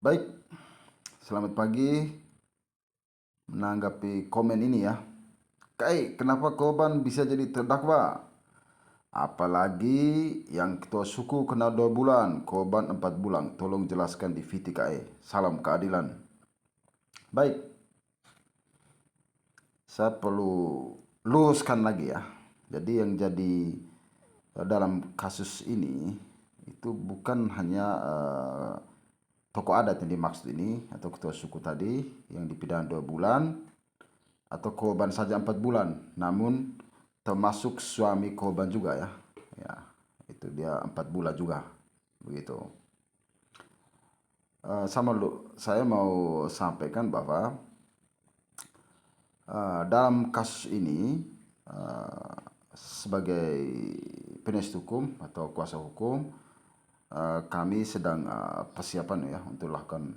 Baik, selamat pagi. Menanggapi komen ini ya. Kenapa korban bisa jadi terdakwa? Apalagi yang ketua suku kena 2 bulan, korban 4 bulan. Tolong jelaskan di VTKE. Salam keadilan. Baik, saya perlu luruskan lagi ya. Jadi yang jadi dalam kasus ini itu bukan hanya tokoh adat yang dimaksud ini atau ketua suku tadi yang dipidana 2 bulan atau korban saja 4 bulan, namun termasuk suami korban juga ya. Ya, itu dia 4 bulan juga. Begitu. Saya mau sampaikan bahwa dalam kasus ini sebagai penasihat hukum atau kuasa hukum, kami sedang persiapan ya untuk lakukan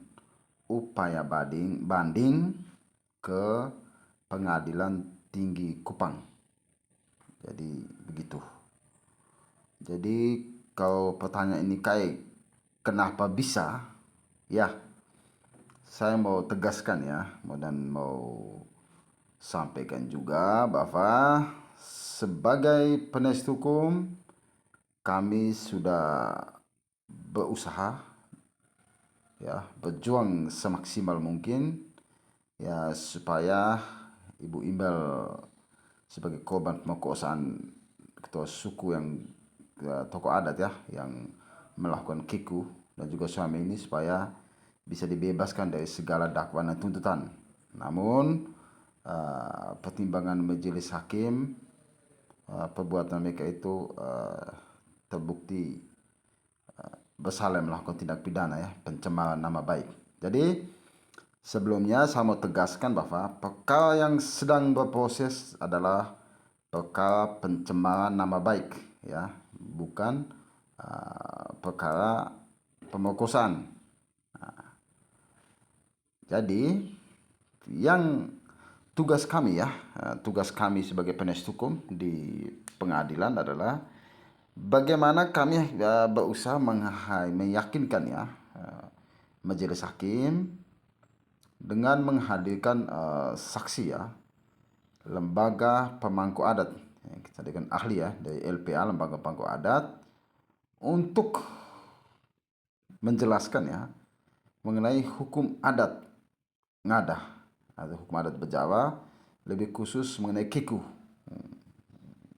upaya banding ke Pengadilan Tinggi Kupang. Jadi begitu. Jadi kalau pertanyaan ini kenapa bisa? Ya, saya mau tegaskan ya, dan mau sampaikan juga bahwa sebagai penasihat hukum kami sudah berusaha ya, berjuang semaksimal mungkin ya supaya Ibu Imbal sebagai korban pemerkosaan ketua suku yang tokoh adat ya yang melakukan kiku dan juga suami ini supaya bisa dibebaskan dari segala dakwaan dan tuntutan. Namun pertimbangan majelis hakim perbuatan mereka itu terbukti bersalah melakukan tindak pidana ya pencemaran nama baik. Jadi sebelumnya saya mau tegaskan bahwa perkara yang sedang berproses adalah perkara pencemaran nama baik ya, bukan perkara pemerkosaan. Jadi yang tugas kami sebagai penasihat hukum di pengadilan adalah bagaimana kami berusaha meyakinkan ya majelis hakim dengan menghadirkan saksi ya, lembaga pemangku adat yang kita dengan ahli ya dari LPA, lembaga pemangku adat, untuk menjelaskan ya mengenai hukum adat ngada atau hukum adat Bejawa, lebih khusus mengenai kiku.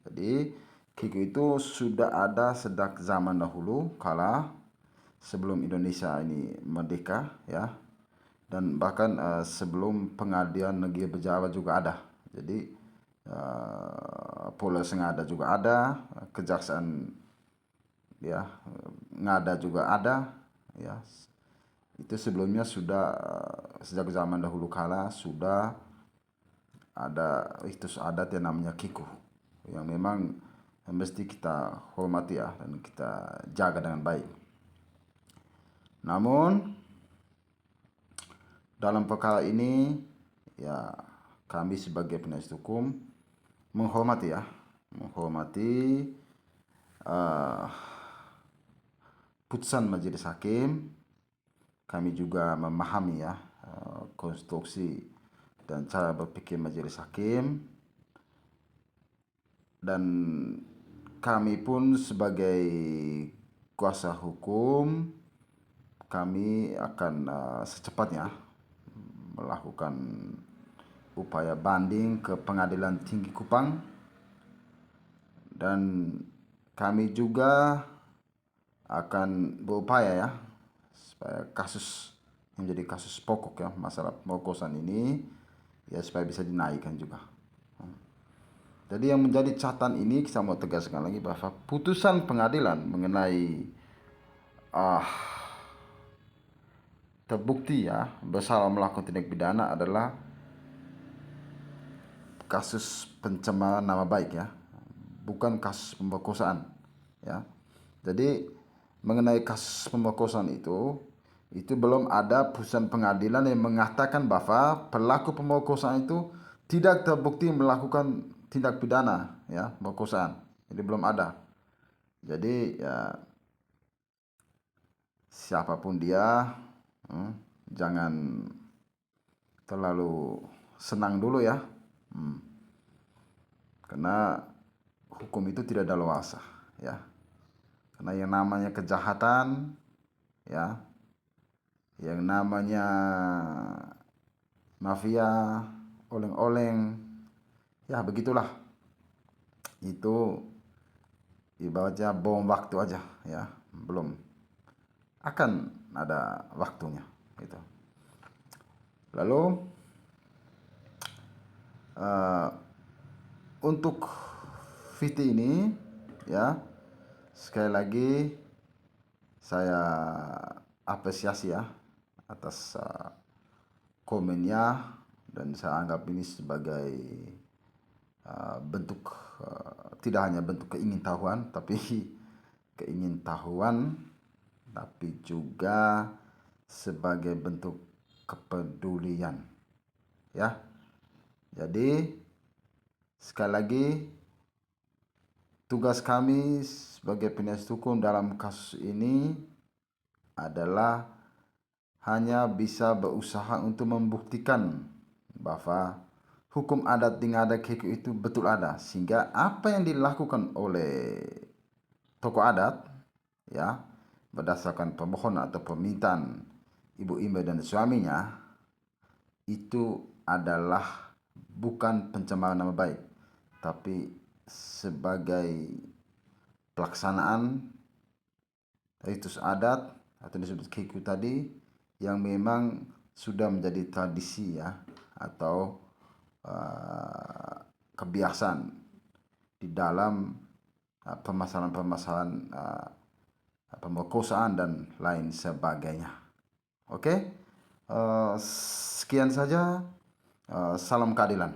Jadi kiku itu sudah ada sejak zaman dahulu kala sebelum Indonesia ini merdeka ya, dan bahkan sebelum pengadilan negeri Bejawa juga ada. Jadi Polres Ngada juga ada, kejaksaan ya Ngada juga ada ya. Itu sebelumnya sudah sejak zaman dahulu kala sudah ada ritus adat yang namanya kiku yang memang mesti kita hormati ya dan kita jaga dengan baik. Namun dalam perkara ini ya kami sebagai penasihat hukum menghormati putusan majelis hakim. Kami juga memahami ya konstruksi dan cara berpikir majelis hakim, dan kami pun sebagai kuasa hukum kami akan secepatnya melakukan upaya banding ke Pengadilan Tinggi Kupang, dan kami juga akan berupaya ya supaya kasus yang menjadi kasus pokok ya masalah pemerkosaan ini ya supaya bisa dinaikkan juga. Jadi yang menjadi catatan ini kita mau tegaskan lagi bahwa putusan pengadilan mengenai terbukti ya bersalah melakukan tindak pidana adalah kasus pencemaran nama baik ya, bukan kasus pemerkosaan ya. Jadi mengenai kasus pemerkosaan itu belum ada putusan pengadilan yang mengatakan bahwa pelaku pemerkosaan itu tidak terbukti melakukan tindak pidana ya pemerkosaan. Jadi belum ada. Jadi ya siapapun dia Jangan terlalu senang dulu ya. Karena hukum itu tidak daluarsa ya. Karena yang namanya kejahatan ya, yang namanya mafia, oleng-oleng, ya begitulah. Itu ibaratnya bom waktu aja ya, belum akan ada waktunya gitu. Lalu untuk VT ini ya, sekali lagi saya apresiasi ya atas komennya, dan saya anggap ini sebagai bentuk tidak hanya bentuk keingintahuan, tapi juga sebagai bentuk kepedulian ya. Jadi sekali lagi, tugas kami sebagai penasihat hukum dalam kasus ini adalah hanya bisa berusaha untuk membuktikan bahwa hukum adat di Ngada Keko itu betul ada, sehingga apa yang dilakukan oleh tokoh adat ya, berdasarkan permohonan atau permintaan Ibu Ime dan suaminya, itu adalah bukan pencemaran nama baik, tapi sebagai pelaksanaan ritus adat atau disebut Keko tadi, yang memang sudah menjadi tradisi ya, atau kebiasaan di dalam permasalahan-permasalahan pemerkosaan dan lain sebagainya. Oke, sekian saja. Salam keadilan.